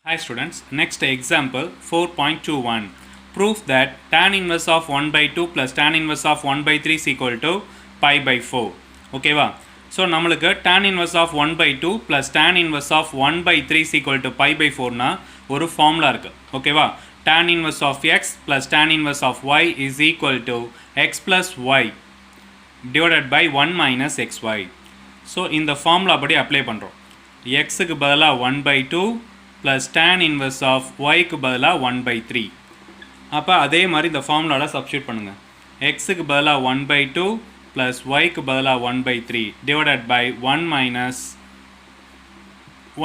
Hi students, next example 4.21. Proof that tan inverse of 1 by 2 plus tan inverse of 1 by 3 is equal to pi by 4. Okay va? So நம்மளுக்கு tan inverse of 1 by 2 plus tan inverse of 1 by 3 is equal to pi by 4 na ஒரு formula இருக்கு. Okay va? Tan inverse of x plus tan inverse of y is equal to x plus y divided by 1 minus xy. So இந்த formula படி apply பண்றோம். x க்கு பதிலா 1 by 2 plus tan inverse of y க்கு பதிலா 1 by 3. அப்போ அதே மாதிரி இந்த ஃபார்முலால சப்ஸ்டியூட் பண்ணுங்க. x க்கு பதிலா 1 by 2 plus y க்கு பதிலா 1 by 3 divided by 1 minus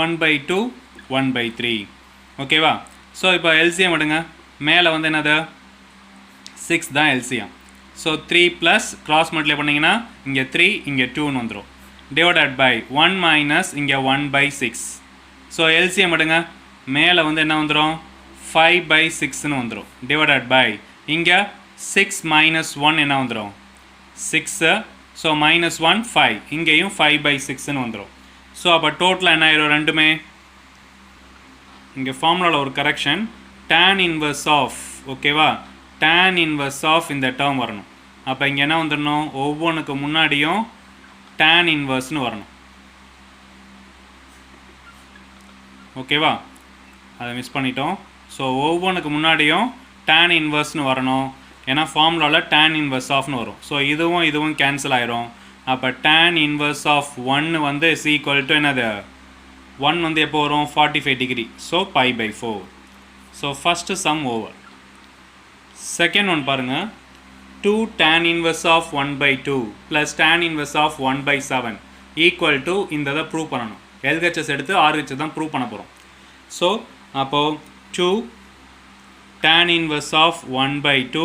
1 by 2 1 by 3. ஓகேவா? ஸோ இப்போ எல்சிஎம் எடுங்க. மேலே வந்து என்னது 6 தான் LCM. So 3 plus cross multiply பண்ணிங்கன்னா இங்கே 3 இங்கே 2ன்னு வந்துடும். டிவைடட் பை 1 மைனஸ் இங்கே 1 by 6. ஸோ எல்சிஎம் எடுங்க. மேலே வந்து என்ன வந்துடும் 5 by 6ன்னு வந்துடும். டிவைடட் பை இங்கே 6 minus 1 என்ன வந்துடும் 6. So minus 1 5. இங்கேயும் 5 by 6ன்னு வந்துடும். ஸோ அப்போ டோட்டலாக என்ன ஆயிரும் ரெண்டுமே. இங்கே ஃபார்முலாவில் ஒரு கரெக்ஷன் tan inverse ஆஃப் ஓகேவா tan inverse ஆஃப் இந்த டேர்ம் வரணும். அப்போ இங்கே என்ன வந்துடணும் ஒவ்வொன்றுக்கு முன்னாடியும் tan inverseன்னு வரணும். ஓகேவா அதை மிஸ் பண்ணிட்டோம். ஸோ ஒவ்வொன்றுக்கு முன்னாடியும் tan இன்வர்ஸ்னு வரணும். ஏன்னா ஃபார்முலாவில் tan இன்வர்ஸ் ஆஃப்னு வரும். ஸோ இதுவும் கேன்சல் ஆயிரும். அப்போ tan இன்வர்ஸ் ஆஃப் 1 வந்து இஸ் ஈக்குவல் டு என்னது 1 வந்து எப்போ வரும் 45 degree. So pi by 4. So first sum over. Second one பாருங்கள் 2 tan inverse of 1 by 2 plus tan inverse of 1 by 7 equal to இந்த இதை ப்ரூவ் பண்ணணும். LHS எடுத்து RHS தான் ப்ரூவ் பண்ண போகிறோம். ஸோ அப்போது 2 tan inverse of 1 by 2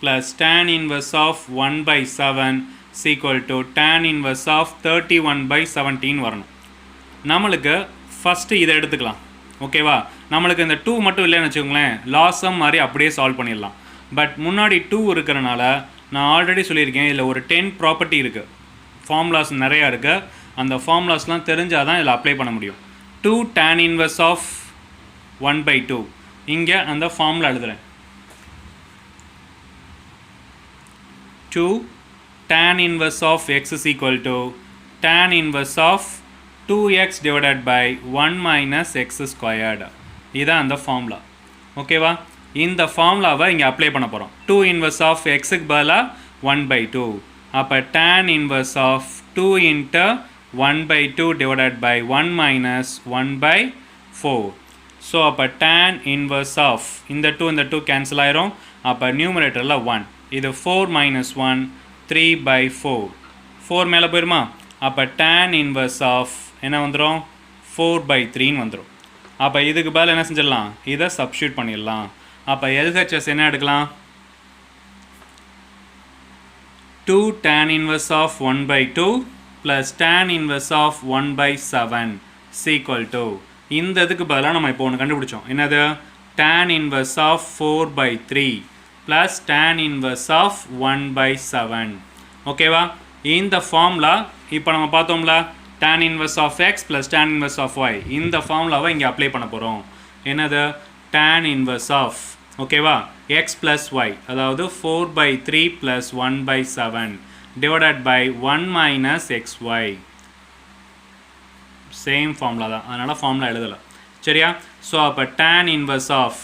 plus tan inverse of 1 by 7 is equal to tan inverse of 31 by 17 வரணும். நம்மளுக்கு ஃபஸ்ட்டு இதை எடுத்துக்கலாம். ஓகேவா நம்மளுக்கு இந்த 2 மட்டும் இல்லைன்னு வச்சுக்கோங்களேன் லாஸம் மாதிரி அப்படியே சால்வ் பண்ணிடலாம். பட் முன்னாடி 2 இருக்கிறனால நான் ஆல்ரெடி சொல்லியிருக்கேன் இதில் ஒரு 10 ப்ராப்பர்ட்டி இருக்குது. ஃபார்முலாஸ் நிறையா இருக்குது. அந்த ஃபார்முலாஸ்லாம் தெரிஞ்சால் தான் இதில் அப்ளை பண்ண முடியும். 2 tan inverse of 1 by 2 இங்கே அந்த ஃபார்முலா எழுதுகிறேன். 2 tan inverse of x is equal to tan inverse of 2x divided by 1 minus x squared. இதுதான் அந்த ஃபார்முலா. ஓகேவா இந்த ஃபார்முலாவை இங்கே அப்ளை பண்ண போகிறோம். 2 inverse of xக்கு பதிலாக 1 by 2. அப்போ tan inverse of 2 into 1 by 2 divided by 1 minus 1 by 4. So அப்போ tan inverse of இந்த 2 கேன்சல் ஆயிரும். அப்போ நியூமரேட்டரில் 1. இது 4 minus 1 3 by 4. 4 மேலே போயிருமா. அப்போ tan inverse of என்ன வந்துடும் 4 by 3ன்னு வந்துடும். அப்போ இதுக்கு பதில் என்ன செஞ்சிடலாம் இதை சப்ஸ்டியூட் பண்ணிடலாம். அப்போ LHS என்ன எடுக்கலாம் 2 tan inverse of 1 by 2 plus tan inverse of 1 by 7 is equal to இந்த இதுக்கு பதிலாக நம்ம இப்போ ஒன்று கண்டுபிடிச்சோம். என்னது tan inverse of 4 by 3 plus tan inverse of 1 by 7. ஓகேவா இந்த ஃபார்முலா இப்போ நம்ம பார்த்தோம்ல tan inverse of x plus tan inverse of y இந்த ஃபார்முலாவை இங்கே அப்ளை பண்ண போகிறோம். என்னது tan inverse of ஓகேவா x plus y அதாவது 4 by 3 plus 1 by 7 divided by 1 minus xy. Same formula தான் அதனால் ஃபார்முலா எழுதலை சரியா. ஸோ அப்போ tan inverse of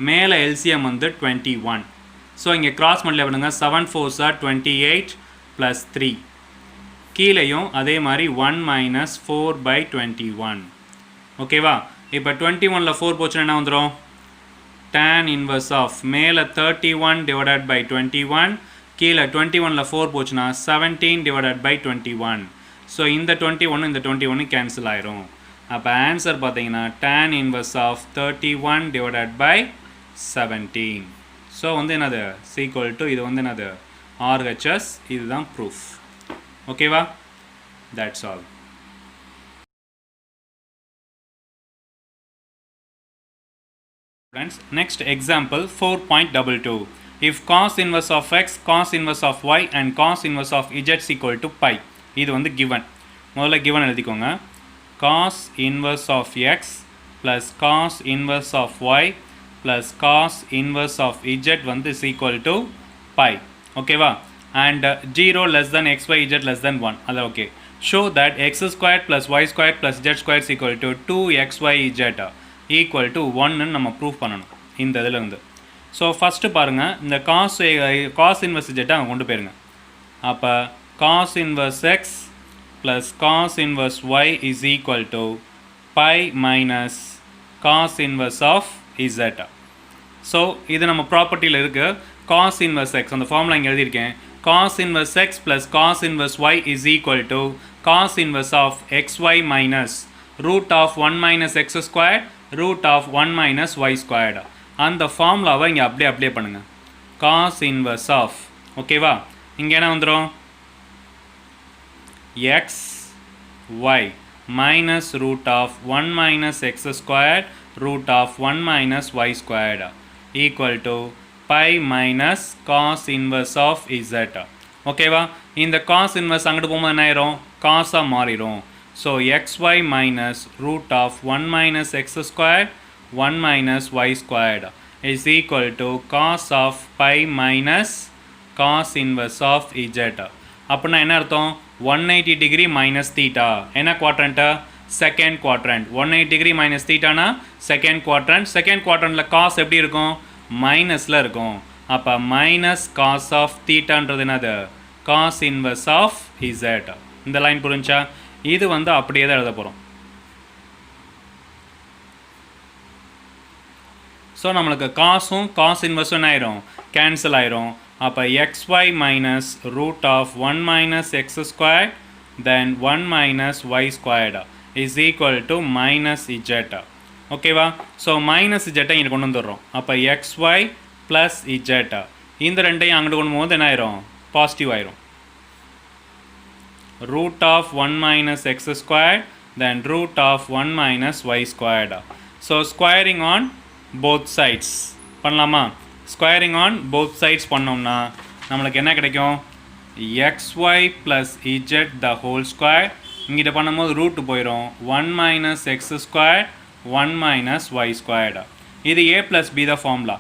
மேலே எல்சிஎம் வந்து 21. ஸோ இங்கே கிராஸ் மல்டிப்ளை பண்ணுங்க 7 4s are 28 plus 3. கீழேயும் அதே மாதிரி 1 minus 4 by 21. ஓகேவா இப்போ 21ல் 4 போச்சுன்னா என்ன வந்துடும் tan inverse of மேலே 31 divided by 21 கீழே 21ல் 4 போச்சுன்னா 17 divided by 21. ஸோ இந்த 21 இந்த 21 கேன்சல் ஆயிரும். அப்போ ஆன்சர் பார்த்தீங்கன்னா tan inverse of 31 divided by 17. So வந்து என்னது equal to இது வந்து என்னது RHS. இதுதான் ப்ரூஃப். ஓகேவா that's all. Friends, next example 4.22. If cos inverse of x, cos inverse of y and cos inverse of z is equal to pi. இது வந்து given. முதல்ல given எழுதிக்கோங்க. cos inverse of x plus cos inverse of y plus cos inverse of z வந்து is equal to pi. ஓகேவா? and 0 less than xy z less than 1. அது okay. show that x squared plus y squared plus z squared is equal to 2xy z equal to 1 நம்ம proof பண்ணணும் இந்த இதில் இருந்து. So first பாருங்கள், இந்த cos inverse z அங்கே கொண்டு போயிருங்க. அப்போ cos inverse x plus cos inverse y is equal to pi minus cos inverse of z. So இது நம்ம ப்ராப்பர்ட்டியில் இருக்குது. cos inverse x அந்த ஃபார்முலா இங்கே எழுதியிருக்கேன். cos inverse x plus cos inverse y is equal to cos inverse of xy minus root of 1 minus x squared root of 1 minus y squared. அந்த ஃபார்முலாவை இங்கே அப்படியே அப்ளை பண்ணுங்கள். cos inverse of ஓகேவா? இங்கே என்ன வந்துடும்? x y minus root of 1 minus x squared root of 1 minus y squared equal to pi minus cos inverse of z. ஓகேவா? இந்த cos inverse அங்கிட்டு போகும்போது என்ன ஆயிரும்? காஸாக மாறிடும். So xy minus root of 1 minus x squared 1 minus y squared is equal to cos of pi minus cos inverse of z. அப்படின்னா என்ன அர்த்தம்? 180 degree minus theta. என்ன குவாட்ரண்ட்டா? Second quadrant. 180 degree minus thetaனா செகண்ட் குவாட்ரண்ட். செகண்ட் குவாட்ரண்ட்டில் cos எப்படி இருக்கும்? மைனஸில் இருக்கும். அப்போ மைனஸ் காஸ் ஆஃப் தீட்டான்றது என்னது? Cos inverse of z. இந்த லைன் புரிஞ்சா? இது வந்து அப்படியே தான் எழுத போகிறோம். ஸோ நம்மளுக்கு காசும் காஸ் இன்வர்ஸும் என்ன ஆயிரும்? கேன்சல் ஆயிரும். அப்போ xy minus root of 1 minus x square then 1 minus y squared is equal to minus z. ஓகேவா? ஸோ மைனஸ் z இங்கே கொண்டு வந்துடுறோம். அப்போ xy ப்ளஸ் z இந்த ரெண்டையும் அங்கிட்டு கொண்டு போகும்போது என்ன ஆயிரும்? பாசிட்டிவ் ஆயிரும். root of 1 minus x squared then root of 1 minus y squared. So squaring on both sides பண்ணலாமா? squaring on both sides பண்ணோம்னா நம்மளுக்கு என்ன கிடைக்கும்? xy plus z the whole square. இங்கிட்ட பண்ணும்போது ரூட் போயிடும். 1 minus x squared 1 minus y squared. இது a plus b the formula.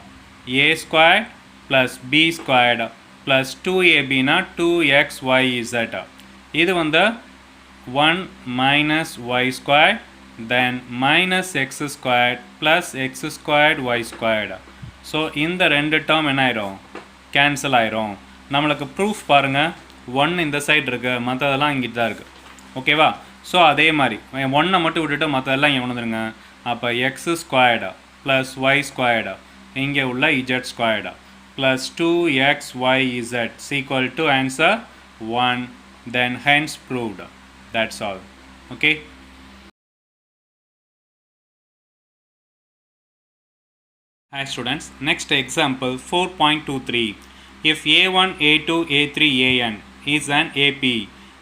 a squared plus b squared plus 2ab னா 2xyz. இது வந்து 1 minus y squared then minus x squared plus x squared y squared. So இந்த ரெண்டு term என்ன ஆயிரும்? Cancel ஆயிரும். நம்மளுக்கு ப்ரூஃப் பாருங்கள். 1 இந்த சைடு இருக்குது, மற்றதெல்லாம் இங்கிட்டு தான் இருக்குது. ஓகேவா? ஸோ அதே மாதிரி 1 மட்டும் விட்டுட்டு மற்றதெல்லாம் இங்கே கொண்டு வந்துருங்க. அப்போ x squared plus y squared இங்கே உள்ள z squared plus 2xyz equal to answer 1. Then hence proved. That's all. Okay. Hi students, next example 4.23. If a1 a2 a3 an is an ap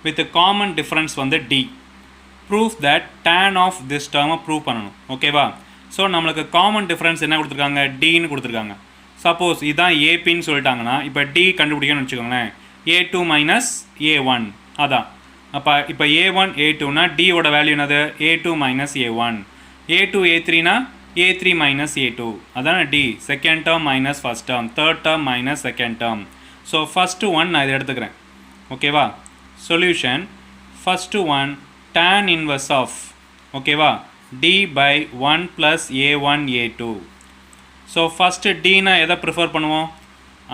with a common difference வந்து d, prove that tan of this term prove பண்ணணும். ஓகேவா? So நம்மளுக்கு common difference என்ன கொடுத்துருக்காங்க? டின்னு கொடுத்துருக்காங்க. Suppose இதுதான் ஏபின்னு சொல்லிட்டாங்கன்னா இப்போ டி கண்டுபிடிக்கணும்னு வச்சுக்கோங்களேன். a2 minus a1 அதான். அப்போ இப்போ a1 a2னா டியோட வேல்யூ என்னது? a2 minus a1. a2 a3னா a3 minus a2 அதான d. Second term minus first term, third term minus second term. So first one நான் இதை எடுத்துக்கிறேன். ஓகேவா? Solution first one tan inverse of ஓகேவா d by 1 plus a1 a2. So first dனா எதை prefer பண்ணுவோம்?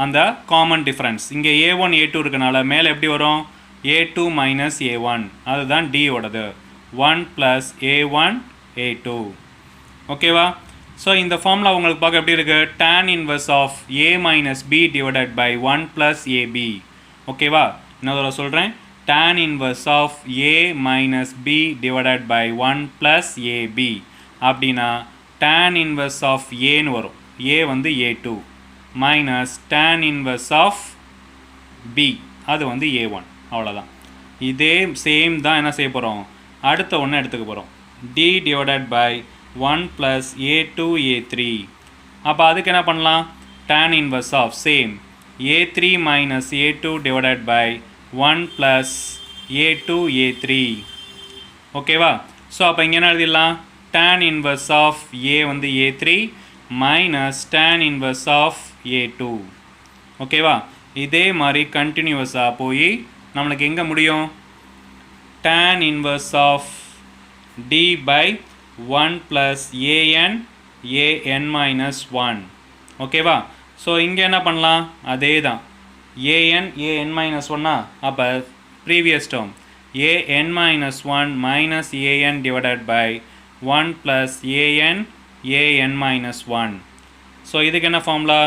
அந்த காமன் டிஃப்ரென்ஸ். இங்கே a1 a2 இருக்கனால மேலே எப்படி வரும்? a2 minus a1 அதுதான் d ஓடது. 1 plus a1 a2. ஓகேவா? ஸோ இந்த ஃபார்முலா உங்களுக்கு பார்க்க எப்படி இருக்குது? tan inverse of a minus b divided by 1 plus ab. ஓகேவா? இன்னொரு சொல்கிறேன். tan inverse of a minus b divided by 1 plus ab அப்படின்னா tan inverse of aன்னு வரும். a வந்து a2 minus tan inverse of b அது வந்து a1. அவ்வளோதான். இதே சேம் தான் என்ன செய்ய போகிறோம்? அடுத்த ஒன்று எடுத்துக்க போகிறோம். d divided by 1 plus a2 a3. அப்போ அதுக்கு என்ன பண்ணலாம்? tan inverse of same a3 minus a2 divided by 1 plus a2 a3. ஓகேவா? ஸோ அப்போ இங்கே என்ன எழுதிடலாம்? tan inverse of A வந்து A3 minus tan inverse of A2. ஓகேவா? இதே மாதிரி கண்டினியூவஸாக போய் நம்மளுக்கு எங்கே முடியும்? tan inverse of D by 1 plus an minus 1. ஓகேவா? ஸோ இங்கே என்ன பண்ணலாம்? அதே தான் an minus 1 அப்போ previous term an minus 1 minus an divided by 1 plus an minus 1. So இதுக்கு என்ன formula?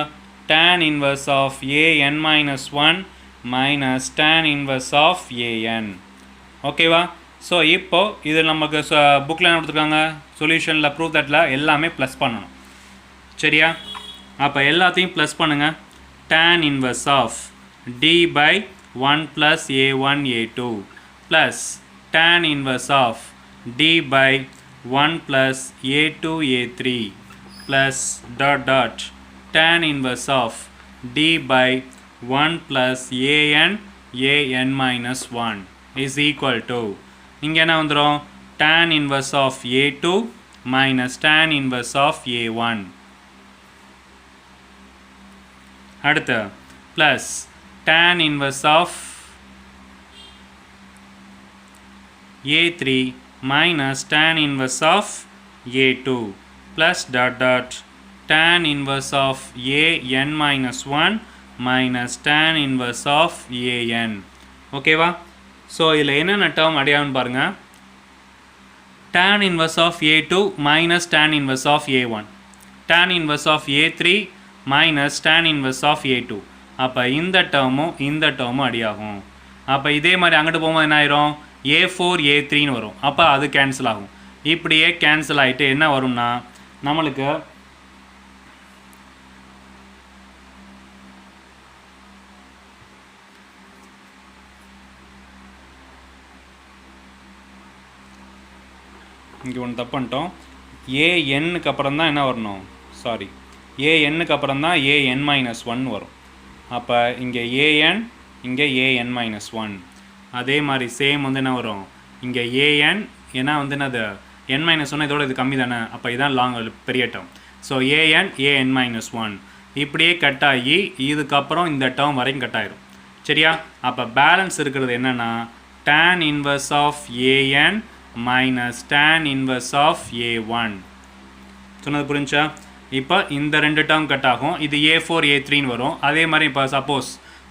tan inverse of an minus 1 minus tan inverse of an. ஓகேவா? ஸோ இப்போ இது நமக்கு புக்கில் என்ன கொடுத்துருக்காங்க? சொல்யூஷனில் ப்ரூவ் தட்டில் எல்லாமே ப்ளஸ் பண்ணணும். சரியா? அப்போ எல்லாத்தையும் ப்ளஸ் பண்ணுங்கள். tan inverse of D by 1 plus a1 a2 plus tan inverse of D by 1 plus a2 a3 plus dot dot tan inverse of D by 1 plus an minus 1 is equal to இங்கே என்ன வந்துடும்? tan inverse of a2 minus tan inverse of a1. அடுத்து plus tan inverse of a3 minus tan inverse of a2 plus dot dot tan inverse of an minus 1 minus tan inverse of an. ஓகேவா? So இதில் என்னென்ன term அடையான்னு பாருங்கள். tan inverse of a2 minus tan inverse of a1, tan inverse of a3 minus tan inverse of a2. அப்போ இந்த டேர்மும் அடியாகும். அப்போ இதே மாதிரி அங்கிட்டு போகும்போது என்ன ஆயிரும்? a4 a3ன்னு வரும். அப்போ அது கேன்சல் ஆகும். இப்படியே கேன்சல் ஆகிட்டு என்ன வரும்னா நம்மளுக்கு இங்கே ஒன்று தப்பு பண்ணிட்டோம். ஏஎன்னுக்கு அப்புறம் தான் என்ன வரணும்? சாரி, ஏஎன்னுக்கு அப்புறம் தான் an மைனஸ் 1 வரும். அப்போ இங்கே an, இங்கே an மைனஸ் 1. அதே மாதிரி சேம் வந்து என்ன வரும்? இங்கே an, ஏன்னா வந்து என்னது n மைனஸ் 1 இதோட இது கம்மி தானே. அப்போ இதுதான் லாங் பெரிய டேர்ம். ஸோ an மைனஸ் 1 இப்படியே கட் ஆகி இதுக்கப்புறம் இந்த டேர்ம் வரைக்கும் கட் ஆயிரும். சரியா? அப்போ பேலன்ஸ் இருக்கிறது என்னென்னா tan inverse of an minus tan inverse of a1. சொன்னது புரிஞ்சா? இப்போ இந்த ரெண்டு டேர்ம் கட் ஆகும். இது a4 a3ன்னு வரும். அதே மாதிரி இப்போ சப்போஸ்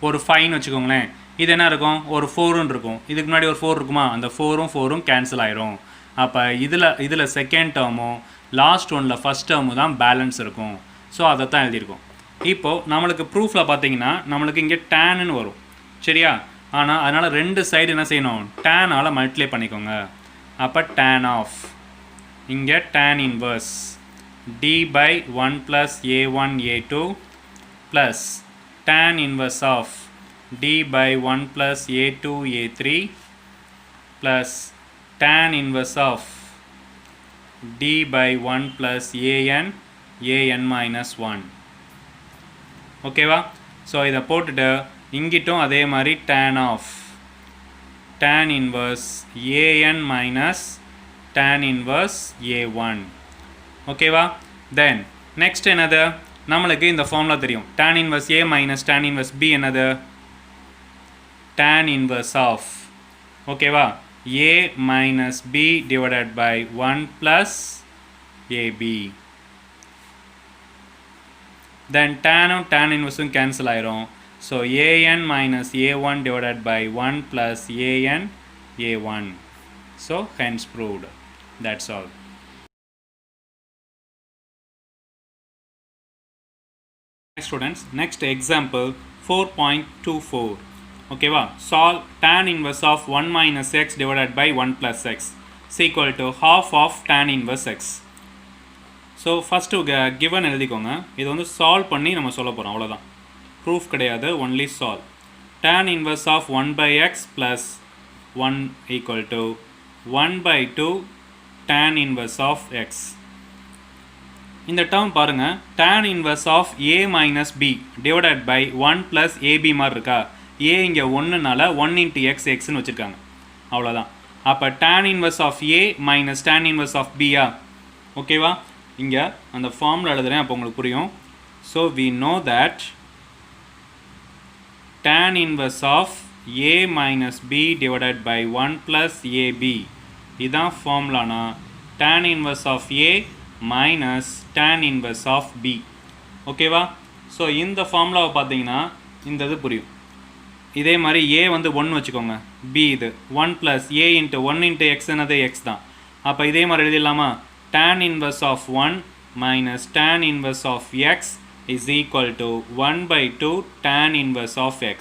ஒரு 5ன்னு வச்சுக்கோங்களேன். இது என்ன இருக்கும்? ஒரு 4ன்னு இருக்கும். இதுக்கு முன்னாடி ஒரு 4 இருக்குமா? அந்த 4ம் கேன்சல் ஆயிரும். அப்போ இதில் செகண்ட் டேர்மும் லாஸ்ட் ஒனில் ஃபஸ்ட் டேர்மு தான் பேலன்ஸ் இருக்கும். ஸோ அதை தான் எழுதியிருக்கோம். இப்போது நம்மளுக்கு ப்ரூஃபில் பார்த்தீங்கன்னா நம்மளுக்கு இங்கே டேன்னு வரும். சரியா? ஆனால் அதனால் ரெண்டு சைடு என்ன செய்யணும்? டேனால் மல்டிப்ளை பண்ணிக்கோங்க. அப்போ tan ஆஃப் இங்கே tan inverse D by 1 plus a1 a2 plus tan inverse of D by 1 plus a2 a3 plus tan inverse of D by 1 plus an minus 1. ஓகேவா? ஸோ இதை போட்டுட்டு இங்கிட்டும் அதே மாதிரி tan of tan inverse an minus tan inverse a1. ஓகேவா? Then next என்னது? நம்மளுக்கு இந்த ஃபார்முலா தெரியும். tan inverse a minus tan inverse b என்னது? tan inverse of ஓகேவா a minus b divided by 1 plus ab. then tan inverse cancel ஆயிரும். so an minus a1 divided by 1 plus an a1. so hence proved. That's all. Students, next example 4.24. ஓகேவா? solve tan inverse of 1 minus x divided by 1 plus x is equal to half of tan inverse x. So first given எழுதிக்கோங்க. இது வந்து solve பண்ணி நம்ம சொல்ல போகிறோம். அவ்வளோதான், proof கிடையாது, only solve. tan inverse of 1 by x plus 1 equal to 1 by 2 tan inverse of x. இந்த டேர்ம் பாருங்கள், tan inverse of a minus b divided by 1 plus ab மாதிரி இருக்கா? a இங்கே 1னால 1 into x xன்னு வச்சுருக்காங்க. அவ்வளோதான். அப்போ tan inverse of a minus tan inverse of b ஓகேவா? இங்கே அந்த ஃபார்மில் எழுதுகிறேன், அப்போ உங்களுக்கு புரியும். So we know that tan inverse of a minus b divided by 1 plus ab இதான் ஃபார்முலானா tan inverse of a minus tan inverse of b. ஓகேவா? ஸோ இந்த ஃபார்முலாவை பார்த்தீங்கன்னா இந்த இது புரியும். இதே மாதிரி a வந்து 1 வச்சுக்கோங்க, b இது 1 plus a into 1 into x என்னது x தான். அப்போ இதே மாதிரி எழுதிடலாமா? tan inverse of 1 minus tan inverse of x is equal to 1 by 2 tan inverse of x.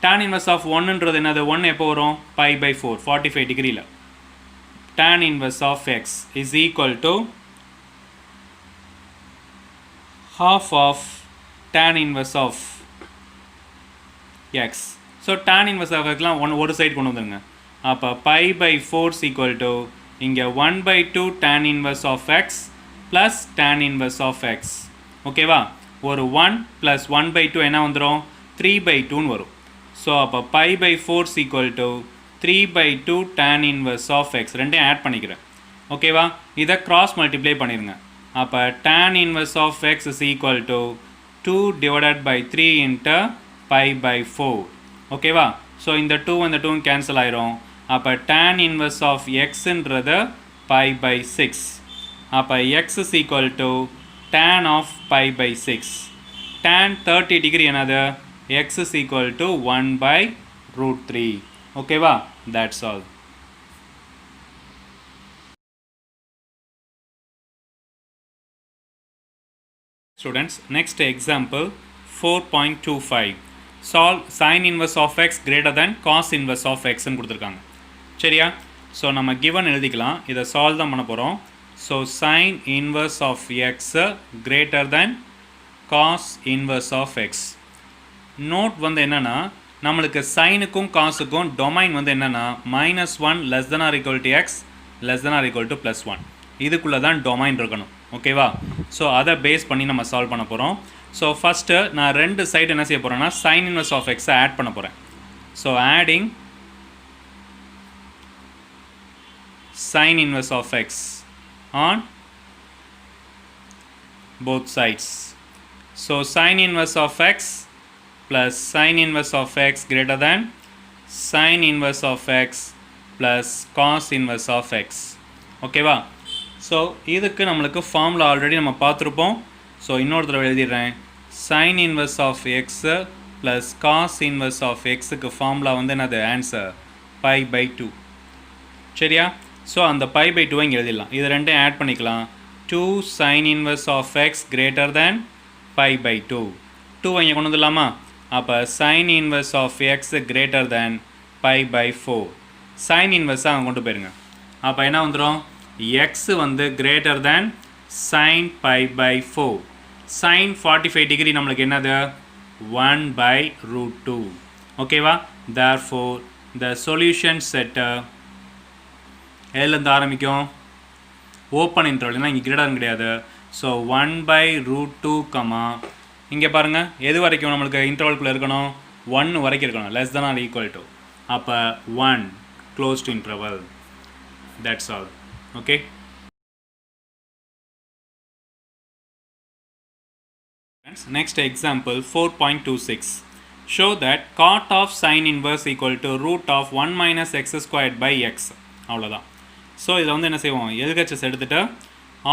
tan inverse of 1ன்றது என்னது? 1 எப்போ வரும்? pi by 4 45 டிகிரியில். tan inverse of x is equal to half of tan inverse of x. So tan inverse of xலாம் ஒரு side கொண்டு வந்துருங்க. அப்போ pi by 4 is equal to இங்கே 1 by 2 tan inverse of x plus tan inverse of x. ஓகேவா? ஒரு 1 plus 1 by 2 என்ன வந்துடும்? 3 by 2ன்னு வரும். ஸோ அப்போ pi by 4 is equal to 3 by 2 tan inverse of x. ரெண்டையும் ஆட் பண்ணிக்கிறேன். ஓகேவா? இதை கிராஸ் மல்டிப்ளை பண்ணிடுங்க. அப்போ tan inverse of x is equal to 2 divided by 3 into pi by 4. ஓகேவா? ஸோ இந்த 2 இந்த 2 கேன்சல் ஆயிரும். அப்போ tan inverse of xன்றது pi by 6. அப்போ x is equal to tan of pi by 6. tan 30 degree என்னது? x is equal to 1 by root 3. ஓகேவா? That's all. Students, next example 4.25. Solve sin inverse of x greater than cos inverse of x ன்னு கொடுத்துருக்காங்க. சரியா? So நம்ம given எழுதிக்கலாம். இதை solve தான் பண்ண போகிறோம். So sin inverse of x greater than cos inverse of x. Note வந்து என்னென்னா, நம்மளுக்கு சைனுக்கும் காசுக்கும் டொமைன் வந்து என்னென்னா -1 less than or equal to x less than or equal to +1. இதுக்குள்ளே தான் டொமைன் இருக்கணும். ஓகேவா? ஸோ அதை பேஸ் பண்ணி நம்ம சால்வ் பண்ண போகிறோம். ஸோ ஃபஸ்ட்டு நான் ரெண்டு சைடு என்ன செய்ய போகிறேன்னா sin inverse of x add பண்ண போகிறேன். So adding sin inverse of x on both sides. So sin inverse of x plus sin inverse of x greater than sin inverse of x plus cos inverse of x. ஓகேவா? So இதுக்கு நம்மளுக்கு formula already நம்ம பார்த்துருப்போம். So இன்னொரு தடவை எழுதிடுறேன். sin inverse of x plus cos inverse of xக்கு formula வந்து என்னது? Answer pi by 2. சரியா? ஸோ அந்த pi by 2 இங்கே எழுதிடலாம். இது ரெண்டையும் ஆட் பண்ணிக்கலாம். 2 sin inverse of x greater than pi by 2. 2 இங்கே கொண்டு வந்துடலாமா? அப்போ sin inverse of x greater than pi by 4. sin inverse அங்கே கொண்டு போயிருங்க. அப்போ என்ன வந்துடும்? x வந்து greater than sin pi by 4. sin 45 degree நம்மளுக்கு என்னது? 1 by root 2. ஓகேவா? therefore the solution set எதுலேருந்து ஆரம்பிக்கும்? Open interval. ஏன்னா இங்கே கிரேட்டர் கிடையாது. ஸோ 1 by root 2 கமா இங்கே பாருங்கள் எது வரைக்கும் நம்மளுக்கு இன்டர்வல்குள்ளே இருக்கணும்? 1 வரைக்கும் இருக்கணும். Less than or equal to. அப்போ 1 close to interval. That's all. Okay. Next example 4.26. Show that cot of sin inverse equal to root of 1 minus x squared by x. அவ்வளோதான். ஸோ இதை வந்து என்ன செய்வோம்? LHS எடுத்துகிட்டு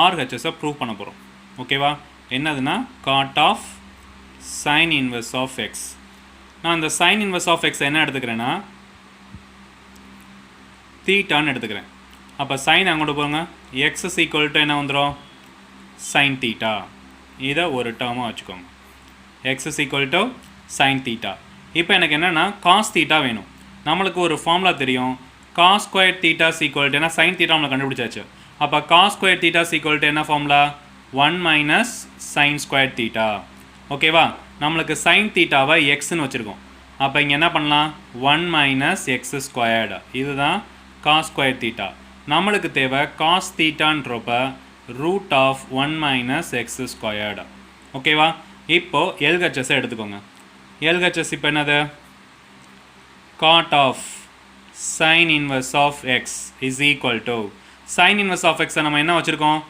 RHSஸை ப்ரூவ் பண்ண போகிறோம். ஓகேவா? என்னதுன்னா cot of sine inverse of x. நான் இந்த சைன் இன்வெர்ஸ் ஆஃப் எக்ஸ் என்ன எடுத்துக்கிறேன்னா தீட்டான்னு எடுத்துக்கிறேன். அப்போ சைன் அங்கோட்டு போங்க. எக்ஸ் இஸ் ஈக்குவல் டு என்ன வந்துடும்? Sine theta. இதை ஒரு டேர்மாக வச்சுக்கோங்க. X is equal to sine theta. இப்போ எனக்கு என்னென்னா காஸ் தீட்டா வேணும். நம்மளுக்கு ஒரு ஃபார்முலா தெரியும். Cos square theta equal to ஏன்னா சைன் தீட்டா நம்மளை கண்டுபிடிச்சாச்சு. அப்போ cos square theta equal to என்ன formula? 1 minus sine square theta. ஓகேவா? நம்மளுக்கு சைன் தீட்டாவை எக்ஸ்ன்னு வச்சுருக்கோம். அப்போ இங்கே என்ன பண்ணலாம்? 1 மைனஸ் எக்ஸ் ஸ்கொயர்டு. இதுதான் காஸ் ஸ்கொயர் தீட்டா. நம்மளுக்கு தேவை காஸ் தீட்டான்றப்ப root of 1 minus x squared. ஓகேவா? இப்போது எல்ஹெச்எஸ்ஸை எடுத்துக்கோங்க. எல்ஹெச்எஸ் இப்போ என்னது? Cot of sin inverse of x is equal to sine inverse of எக்ஸை நம்ம என்ன வச்சுருக்கோம்,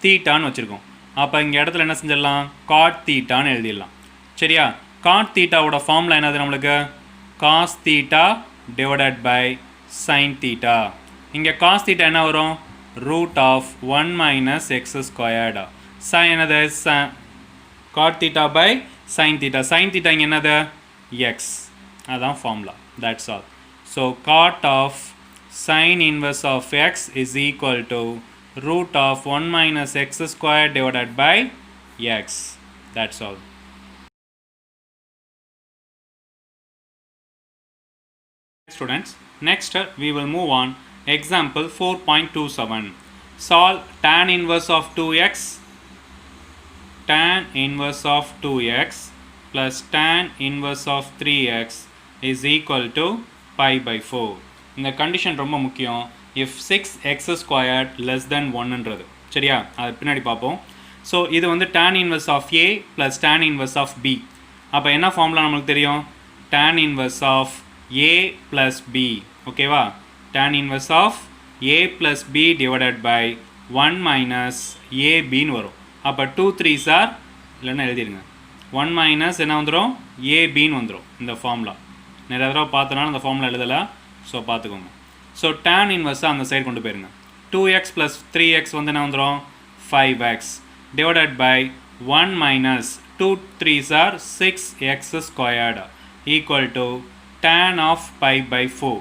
தீட்டான்னு வச்சுருக்கோம். அப்போ இங்கே இடத்துல என்ன செஞ்சிடலாம், காட் தீட்டான்னு எழுதிடலாம். சரியா? காட் தீட்டாவோட ஃபார்முலா என்னது நம்மளுக்கு, cos theta divided by sine theta. இங்கே காஸ் தீட்டா என்ன வரும், root of 1 minus x squared. Sine என்னது, cot theta by sine theta. Sine theta இங்கே என்னது, எக்ஸ். அதான் formula. That's all. So cot of sin inverse of x is equal to root of 1 minus x squared divided by x. That's all. Students, next we will move on. Example 4.27. Solve tan inverse of 2x, tan inverse of 2x plus tan inverse of 3x is equal to pi by 4. இந்த condition ரொம்ப முக்கியம். If 6x squared less than 1ன்றது. சரியா? அது பின்னாடி பார்ப்போம். So இது வந்து tan inverse of a plus tan inverse of b. அப்போ என்ன ஃபார்முலா நம்மளுக்கு தெரியும், tan inverse of a plus b. ஓகேவா? tan inverse of a plus b divided by 1 minus ஏபின்னு வரும். அப்போ 2 3s ஆர், இல்லைன்னா எழுதிடுங்க, 1 மைனஸ் என்ன வந்துடும், ஏபின்னு வந்துடும். இந்த ஃபார்முலா நிறைய தடவை பார்த்தனால அந்த ஃபார்முலா எழுதலை. ஸோ பார்த்துக்கோங்க. ஸோ டேன் இன்வர்ஸாக அந்த சைடு கொண்டு போயிருங்க. 2x ப்ளஸ் 3x வந்து என்ன வந்துடும், 5x divided by 1 minus 2 3s or 6x squared equal to tan of pi by 4.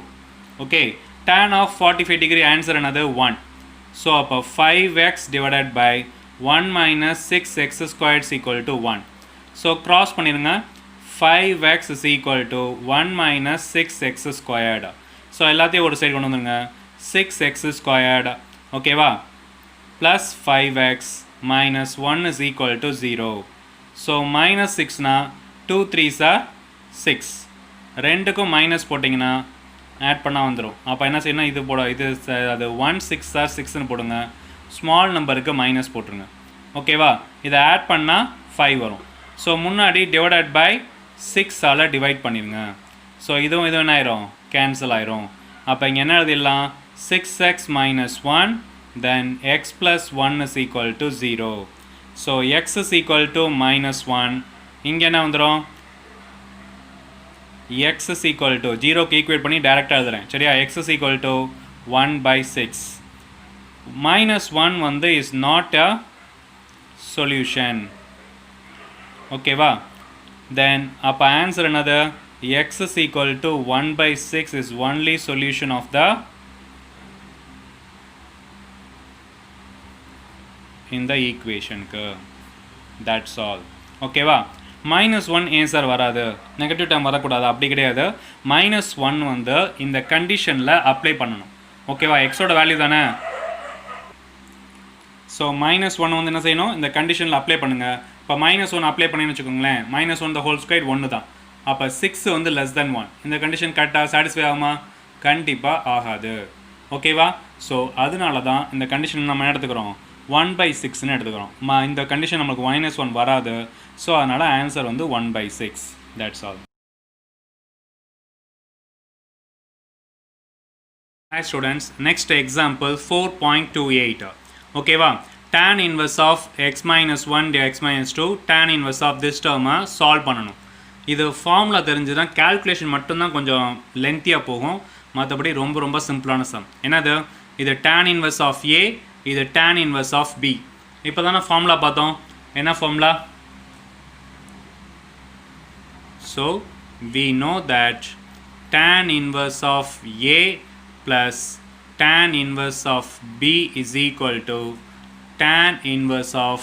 Okay, tan of 45 degree answer என்னது 1. ஸோ அப்போ 5x divided by 1 minus 6x squareds equal to 1. So cross பண்ணிடுங்க. 5x is equal to 1 minus 6x squared. So எல்லாத்தையும் ஒரு side கொண்டு வந்துருங்க. 6x squared, ஓகேவா, plus 5x minus 1 is equal to 0. So minus 6னா 2 3s R 6. ரெண்டுக்கும் minus போட்டிங்கன்னா add பண்ணால் வந்துடும். அப்போ என்ன செய்யணும், இது போட இது அது 1 6 ஆர் 6ன்னு போடுங்க. ஸ்மால் நம்பருக்கு மைனஸ் போட்டுருங்க. ஓகேவா? இதை ஆட் பண்ணால் 5 வரும். ஸோ முன்னாடி டிவைடட் பை 6ஆல் டிவைட் பண்ணிடுங்க. ஸோ இதுவும் என்ன ஆயிரும், கேன்சல் ஆயிரும். அப்போ இங்கே என்ன எழுதிடலாம், 6x minus 1 then x plus 1 is equal to 0. So x is equal to minus 1. இங்கே என்ன வந்துடும், x is equal to 0க்கு ஈக்குவேட் பண்ணி டேரெக்டாக எழுதுறேன். சரியா? x is equal to 1 by 6. minus 1 வந்து is not a solution. ஓகேவா? then அப்போ ஆன்சர் என்னது, x is equal to 1 by 6 is only solution of the இந்த ஈக்குவேஷனுக்கு. that's all. ஓகேவா? -1 ஏன் சார் வராது, நெகட்டிவ் டைம் வரக்கூடாது, அப்படி கிடையாது. -1 வந்து இந்த கண்டிஷனில் அப்ளை பண்ணணும். ஓகேவா? எக்ஸோட வேல்யூ தானே. ஸோ -1 வந்து என்ன செய்யணும், இந்த கண்டிஷனில் அப்ளை பண்ணுங்கள். இப்போ -1 அப்ளை பண்ணின்னு வச்சுக்கோங்களேன், -1 the whole square 1 தான். அப்போ 6 வந்து லெஸ் தென் 1. இந்த கண்டிஷன் கரெக்டாக சாட்டிஸ்ஃபை ஆகுமா, கண்டிப்பாக ஆகாது. ஓகேவா? ஸோ அதனால தான் இந்த கண்டிஷன் நம்ம எடுத்துக்கிறோம் 1 by 6ன்னு எடுத்துக்கிறோம். இந்த கண்டிஷன் நம்மளுக்கு -1 வராது. ஸோ அதனால் ஆன்சர் வந்து 1 by 6. That's all. Hi students, next example 4.28. ஓகேவா? tan inverse of x minus 1 x minus 2 tan inverse of this term solve பண்ணணும். இது ஃபார்முலா தெரிஞ்சுதான், கால்குலேஷன் மட்டும்தான் கொஞ்சம் லென்த்தியாக போகும். மற்றபடி ரொம்ப சிம்பிளான சம். என்னது, இது tan inverse of a, இது tan inverse of b. இப்போ தானே ஃபார்முலா பார்த்தோம். என்ன formula? So we know that tan inverse of a plus tan inverse of b is equal to tan inverse of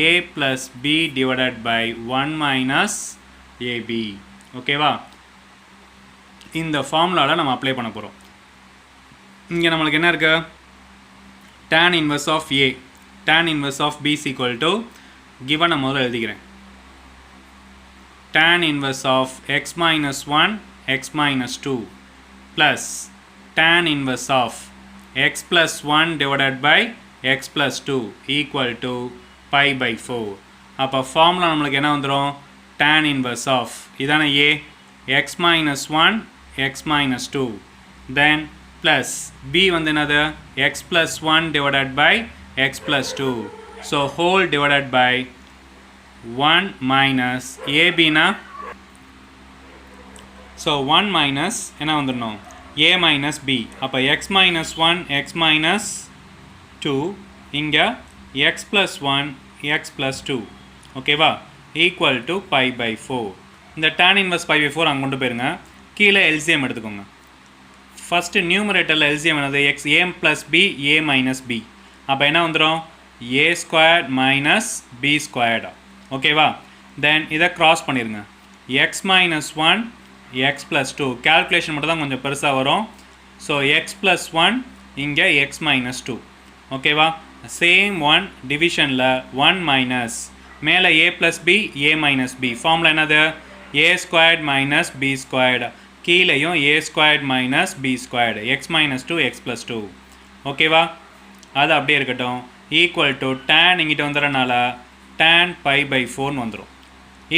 a plus b divided by 1 minus ab. ஓகேவா? இந்த ஃபார்முலாவில் நம்ம apply பண்ண போகிறோம். இங்கே நம்மளுக்கு என்ன இருக்கு, tan inverse of a, tan inverse of b is equal to, given முதல்ல எழுதிக்கிறேன், tan inverse of x minus 1 x minus 2 plus tan inverse of x plus 1 divided by x plus 2 equal to pi by 4. அப்போ formula நம்மளுக்கு என்ன வந்துடும், tan inverse of இதான a, x minus 1 x minus 2 then plus b வந்து என்னது x plus 1 divided by x plus 2. So whole divided by 1 minus ab na. So 1 minus என்ன வந்துடணும் a minus b. அப்போ x minus 1 x minus 2 இங்கே x plus 1 x plus 2 ஓகேவா equal to pi by 4. இந்த tan inverse pi by 4 அங்கே கொண்டு போயிருங்க. கீழே LCM எடுத்துக்கோங்க. ஃபஸ்ட்டு நியூமரேட்டரில் LCM என்னது x a plus b a minus b. அப்போ என்ன வந்துடும் a squared minus b squared. ஓகேவா தென் இதை க்ராஸ் பண்ணிடுங்க. x minus 1 x plus 2 calculation மட்டும் தான் கொஞ்சம் பெருசாக வரும். ஸோ x plus 1 இங்கே x minus 2 ஓகேவா சேம் ஒன் டிவிஷனில் 1 மைனஸ் மேலே a plus b a minus b formula என்னது a squared minus b squared கீழேயும் a squared minus b squared x minus 2 x plus 2 ஓகேவா அது அப்படியே இருக்கட்டும் ஈக்குவல் டு tan இங்கிட்ட வந்துடுறனால tan pi by 4 வந்துடும்.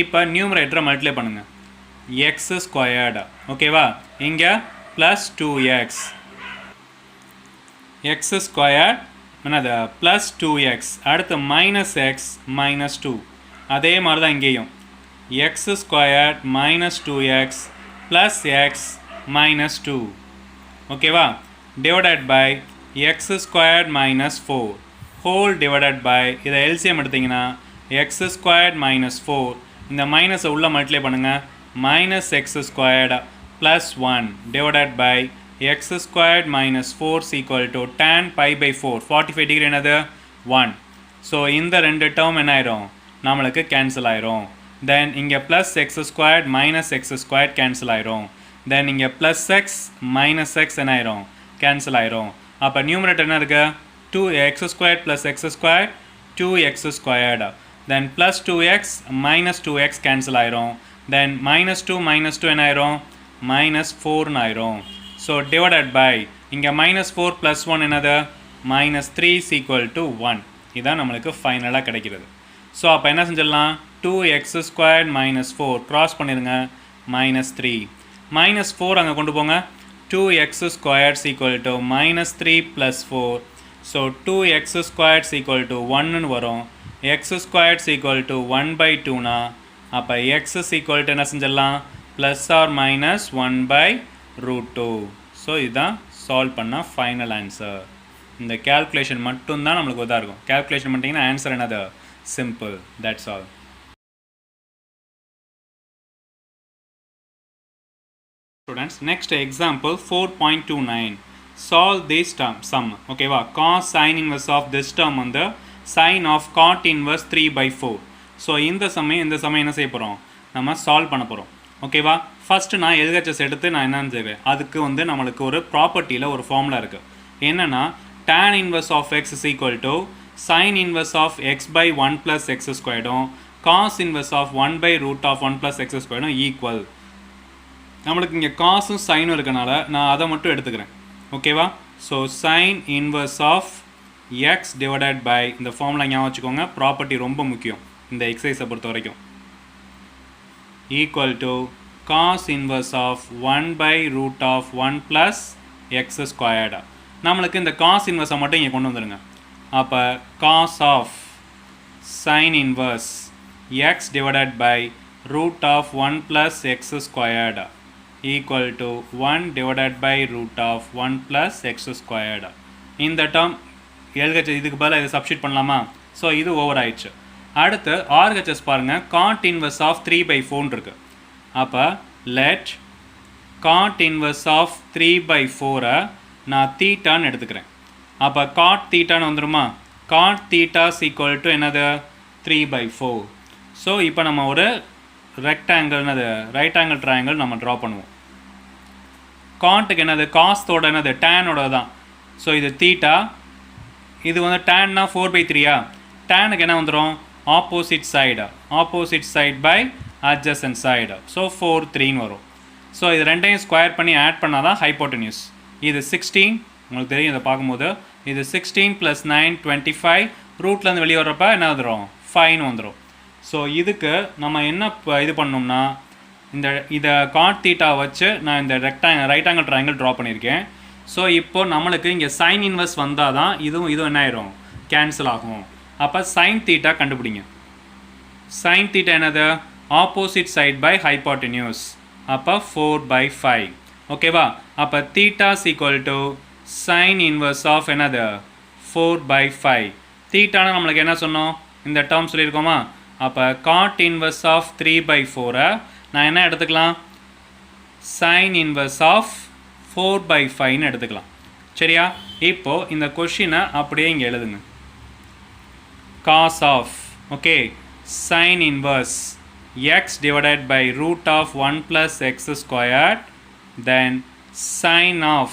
இப்போ நியூமரேட்டரை மல்டிப்ளை பண்ணுங்கள் x squared ஓகேவா இங்கே ப்ளஸ் 2x x squared என்னது ப்ளஸ் 2x அடுத்து மைனஸ் எக்ஸ் மைனஸ் 2 அதே மாதிரி தான் இங்கேயும் x squared minus 2x plus x minus 2 ஓகேவா divided by x squared minus 4 whole divided by இதை LCM எடுத்தீங்கன்னா x squared minus 4 இந்த மைனஸை உள்ள மல்டிப்ளை பண்ணுங்கள் minus x squared plus 1 divided by x squared minus 4 is equal to tan pi by 4 45 degree என்னது 1. So இந்த ரெண்டு டேர்ம் என்ன ஆயிரும் நம்மளுக்கு கேன்சல் ஆயிரும். தென் இங்கே plus X squared minus X squared cancel ஆயிரும். தென் இங்கே ப்ளஸ் எக்ஸ் மைனஸ் எக்ஸ் என்ன ஆயிரும் கேன்சல் ஆயிரும். அப்போ நியூமரேட்டர் என்ன இருக்குது 2x squared plus x squared 2x squared. தென் plus 2x minus 2x cancel ஆயிரும். தென் மைனஸ் 2 என்ன ஆயிரும் மைனஸ் 4 ஆயிரும். ஸோ டிவைடட் பை இங்கே மைனஸ் 4 ப்ளஸ் 1 என்னது மைனஸ் 3 is equal to 1. இதுதான் நம்மளுக்கு ஃபைனலாக கிடைக்கிறது. ஸோ அப்போ என்ன செஞ்சிடலாம் 2x squared minus 4 க்ராஸ் பண்ணிடுங்க minus 3 minus 4 அங்கே கொண்டு போங்க 2x squared is equal to minus 3 plus 4. So 2x squared is equal to 1 வரும். x squared is equal to 1 by 2னா அப்போ x is equal to என்ன செஞ்சிடலாம் plus or minus 1 by root 2. So இதுதான் solve பண்ண final answer. இந்த calculation மட்டும்தான் நம்மளுக்கு இதாக இருக்கும். கேல்குலேஷன் பண்ணிட்டீங்கன்னா ஆன்சர் என்னது simple. That's all. Students, next example 4.29. Solve this term sum. Okay va cos sin inverse of this term on the sin of cot inverse 3 by 4. So இந்த சமயம் என்ன செய்ய போகிறோம் நம்ம சால்வ் பண்ண போகிறோம். ஓகேவா ஃபஸ்ட்டு நான் LHS எடுத்து நான் என்னன்னு செய்வேன் அதுக்கு நம்மளுக்கு ஒரு ப்ராப்பர்ட்டியில் ஒரு ஃபார்முலா இருக்குது. என்னென்னா tan inverse of x is equal to sin inverse of x by 1 plus x squared cos inverse of 1 by root of 1 plus x squared equal. நம்மளுக்கு இங்கே காசும் சைனும் இருக்கனால நான் அதை மட்டும் எடுத்துக்கிறேன். ஓகேவா so sin inverse of x divided by இந்த ஃபார்முலா ஞாபகம் வச்சுக்கோங்க ப்ராப்பர்ட்டி ரொம்ப முக்கியம் இந்த எக்ஸசைஸை பொறுத்த வரைக்கும் equal to cos inverse of 1 by root of 1 plus x squared. நம்மளுக்கு இந்த cos inverse மட்டும் இங்கே கொண்டு வந்துடுங்க. அப்போ cos of sin inverse x divided by root of 1 plus x squared equal to 1 divided by root of 1 plus x squared. இந்த term இதுக்கு பதிலாக இதை சப்ஸ்டிட் பண்ணலாமா ஸோ இது ஓவர் ஆயிடுச்சு. அடுத்து RHS பாருங்கள் cot inverse of 3 by 4 இருக்குது. அப்போ let cot inverse of 3 by 4 நான் தீட்டான்னு எடுத்துக்கிறேன். அப்போ cot தீட்டான்னு வந்துடுமா cot தீட்டா ஈக்குவல் டு என்னது 3 by 4. ஸோ இப்போ நம்ம ஒரு ரெக்டாங்கிள் என்னது ரைட் ஆங்கிள் ட்ரையாங்கிள் நம்ம ட்ரா பண்ணுவோம். காட்டுக்கு என்னது காஸ்தோட என்னது டேனோட தான். ஸோ இது தீட்டா இது டேன்னா 4 by 3 டேனுக்கு என்ன வந்துடும் opposite side by adjacent side. So 4 3 வரும். ஸோ இது ரெண்டையும் ஸ்கொயர் பண்ணி ஆட் பண்ணால் தான் ஹைப்போட்டனியூஸ். இது 16 உங்களுக்கு தெரியும் இதை பார்க்கும்போது இது 16 + 9 25 ரூட்லேருந்து வெளியே வர்றப்ப என்ன வந்துடும் 5 வந்துடும். ஸோ இதுக்கு நம்ம என்ன இது பண்ணோம்னா இதை காட் தீட்டா வச்சு நான் இந்த ரைட் ஆங்கிள் ட்ரையாங்கிள் ட்ரா பண்ணியிருக்கேன். ஸோ இப்போ நம்மளுக்கு இங்கே சைன் இன்வர்ஸ் வந்தால் தான் இதுவும் என்ன ஆயிரும் கேன்சல் ஆகும். அப்போ சைன் தீட்டா கண்டுபிடிங்க. சைன் தீட்டா என்னது ஆப்போசிட் சைட் பை ஹைபாட்டன்யூஸ். அப்போ 4/5 ஓகேவா. அப்போ theta equal to sine inverse of என்னது 4/5. தீட்டானா நம்மளுக்கு என்ன சொன்னோம் இந்த டேர்ம் சொல்லியிருக்கோமா. அப்போ காட் இன்வர்ஸ் ஆஃப் 3/4 நான் என்ன எடுத்துக்கலாம் சைன் இன்வர்ஸ் ஆஃப் 4/5ன்னு எடுத்துக்கலாம். சரியா. இப்போது இந்த கொஷினை அப்படியே இங்கே எழுதுங்க. Cos of okay sine inverse x divided by root of 1 plus x squared then sin of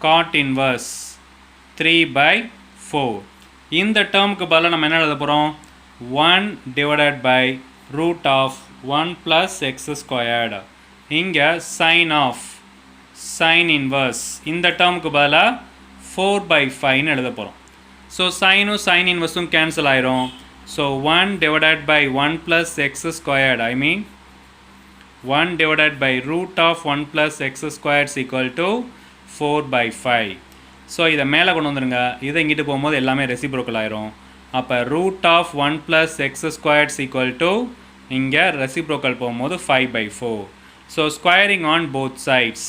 cot inverse 3/4. இந்த டேர்முக்கு பதிலாக நம்ம என்ன எழுத போகிறோம் 1 divided by root of 1 plus x squared. இங்கே sin of sin inverse இந்த டேர்முக்கு பதிலாக 4/5ன்னு எழுத போகிறோம். ஸோ சைனும் சைன் இன்வர்ஸும் கேன்சல் ஆயிரும். So 1 divided by 1 plus x squared I mean 1 divided by root of 1 plus x squared is equal to 4/5. So இதை மேலே கொண்டு வந்துடுங்க. இதை இங்கிட்டு போகும்போது எல்லாமே ரெசிப்ரோக்கல் ஆயிரும். அப்போ root of 1 plus x squared is equal to இங்கே ரெசிப்ரோக்கல் போகும்போது 5/4. So squaring on both sides.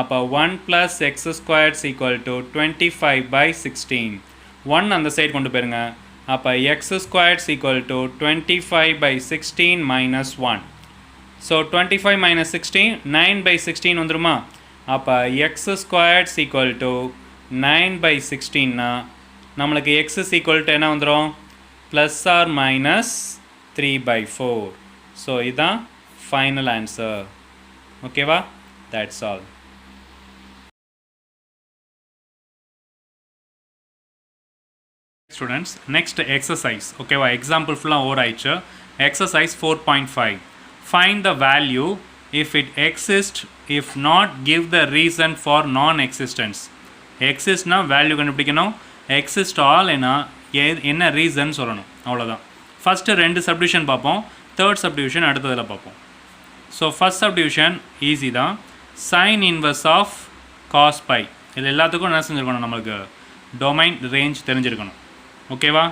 அப்போ 1 plus x squared is equal to 25/16. 1 அந்த சைடு கொண்டு போயிருங்க. அப்போ x squared is equal to 25/16 minus 1. So 25 minus 16 9/16 வந்துருமா. அப்போ x squared is equal to 9/16னா நம்மளுக்கு x is equal to என்ன வந்துடும் ப்ளஸ் ஆர் மைனஸ் 3/4. ஸோ இதுதான் ஃபைனல் ஆன்சர். ஓகேவா. That's all. Students next exercise ஓகேவா. எக்ஸாம்பிள் ஃபுல்லாக ஓவர் ஆயிடுச்சு. Exercise 4.5 find the value if it exist if not give the reason for non existence. எக்ஸிஸ்ட்னா value கண்டுபிடிக்கணும். Exist ஆல் என்ன ரீசன் சொல்லணும் அவ்வளோதான். ஃபஸ்ட்டு 2 சப்டிவிஷன் பார்ப்போம். தேர்ட் சப்டிவிஷன் அடுத்ததில் பார்ப்போம். ஸோ ஃபஸ்ட் சப்டிவிஷன் ஈஸி தான். Sine inverse of cos pi. இது எல்லாத்துக்கும் என்ன செஞ்சுருக்கணும் நம்மளுக்கு டொமைன் ரேஞ்ச் தெரிஞ்சிருக்கணும். ஓகேவா.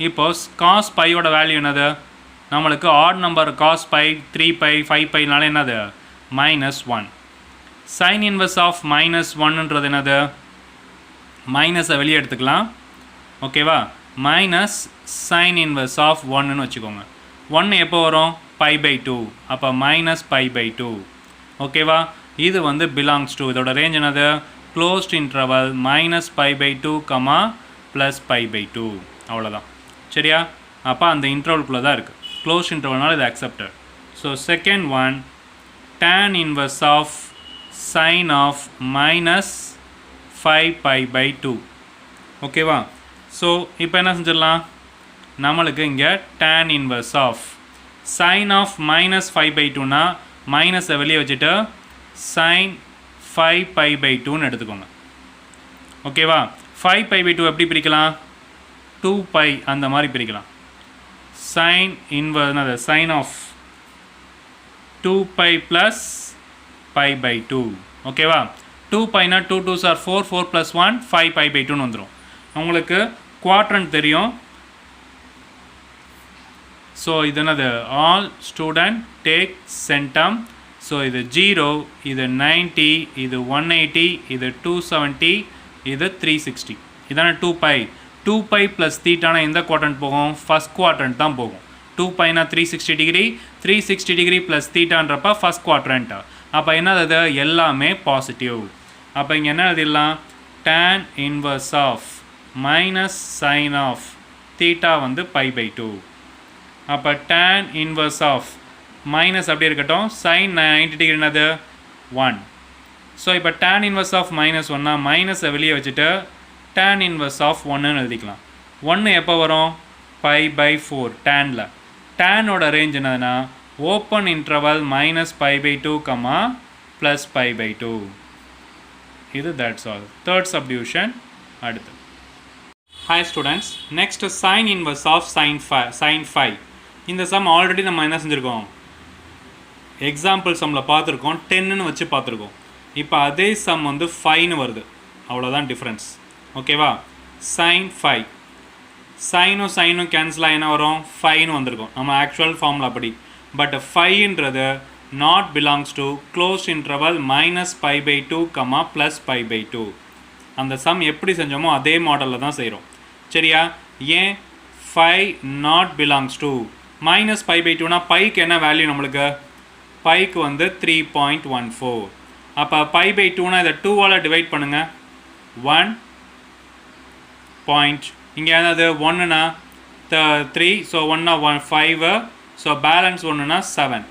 இப்போ காஸ் பையோட வேல்யூ என்னது நம்மளுக்கு ஆட் நம்பர் காஸ் பை 3π 5πனால என்னது -1. சைன் இன்வர்ஸ் ஆஃப் -1ன்றது என்னது மைனஸை வெளியே எடுத்துக்கலாம். ஓகேவா. மைனஸ் சைன் இன்வர்ஸ் ஆஃப் 1ன்னு வச்சுக்கோங்க. 1 எப்போ வரும் π/2. அப்போ -π/2. ஓகேவா. இது வந்து பிலாங்ஸ் டு இதோட ரேஞ்ச் என்னது க்ளோஸ்ட் இன்டர்வல் -π/2, +π/2 அவ்வளோதான். சரியா. அப்போ அந்த இன்டர்வல்குள்ளே தான் இருக்குது. க்ளோஸ்ட் இன்டர்வல்னால இது accepted. So second one tan inverse of sine of -5π/2. ஓகேவா. ஸோ இப்போ என்ன செஞ்சிடலாம் நம்மளுக்கு இங்கே tan inverse of sine of -5/2னா மைனஸை வெளியே வச்சுட்டு சைன் 5π/2ன்னு எடுத்துக்கோங்க. ஓகேவா. 5π/2 எப்படி பிரிக்கலாம் 2π அந்த மாதிரி பிரிக்கலாம். Sine inverse sine of 2π + π/2. ஓகேவா. 2πனா 2 2s are 4, 4 + 1 5π/2ன்னு வந்துடும். உங்களுக்கு குவாட்ரண்ட் தெரியும். ஸோ இது என்னது all student take centum. So இது 0, இது 90, இது 180, இது 270, இது 360. இதான 2π. 2π + தீட்டானா எந்த குவாட்ரண்ட் போகும் ஃபஸ்ட் குவாட்ரண்ட் தான் போகும். 2πனா 360 டிகிரி, 360 டிகிரி + தீட்டான்றப்ப ஃபஸ்ட் குவாட்ரண்ட். அப்போ என்னது எல்லாமே பாசிட்டிவ். அப்போ இங்கே என்ன எழுதிடலாம் tan inverse of -sin of theta வந்து π/2. அப்போ tan இன்வர்ஸ் ஆஃப் மைனஸ் அப்படி இருக்கட்டும். சைன் 90 டிகிரி என்னது 1. ஸோ இப்போ tan இன்வர்ஸ் ஆஃப் -1னா மைனஸை வெளியே வச்சுட்டு tan இன்வர்ஸ் ஆஃப் 1ன்னு எழுதிக்கலாம். 1 எப்போ வரும் π/4 டேனில். டேனோட ரேஞ்ச் என்னதுன்னா ஓப்பன் இன்டர்வல் -π/2, +π/2. இது தட்ஸ் ஆல். தேர்ட் சப்டிவிஷன் அடுத்து. Hi students next sine inverse of sin 5. இந்த சம் ஆல்ரெடி நம்ம என்ன செஞ்சுருக்கோம் எக்ஸாம்பிள் சம்மில் பார்த்துருக்கோம். 10ன்னு வச்சு பார்த்துருக்கோம். இப்போ அதே சம் வந்து 5ன்னு வருது, அவ்வளோதான் டிஃப்ரென்ஸ். ஓகேவா? sin 5, சைனும் சைனும் கேன்சல் ஆகி என்ன வரும்? 5ன்னு வந்திருக்கும் நம்ம ஆக்சுவல் ஃபார்முலா படி. பட் 5ன்றது not belongs to close interval -π/2, +π/2. அந்த சம் எப்படி செஞ்சோமோ அதே மாடலில் தான் செய்கிறோம். சரியா? ஏன் 5 நாட் பிலாங்ஸ் டு -π/2னா பைக்கு என்ன வேல்யூ நம்மளுக்கு? பைக்கு வந்து 3.14. அப்போ π/2னா இதை 2ஆல் டிவைட் பண்ணுங்கள். 1 பாயிண்ட், இங்கே என்னது 1னா 3, ஸோ 1னா 5, ஸோ பேலன்ஸ் 1னா 7,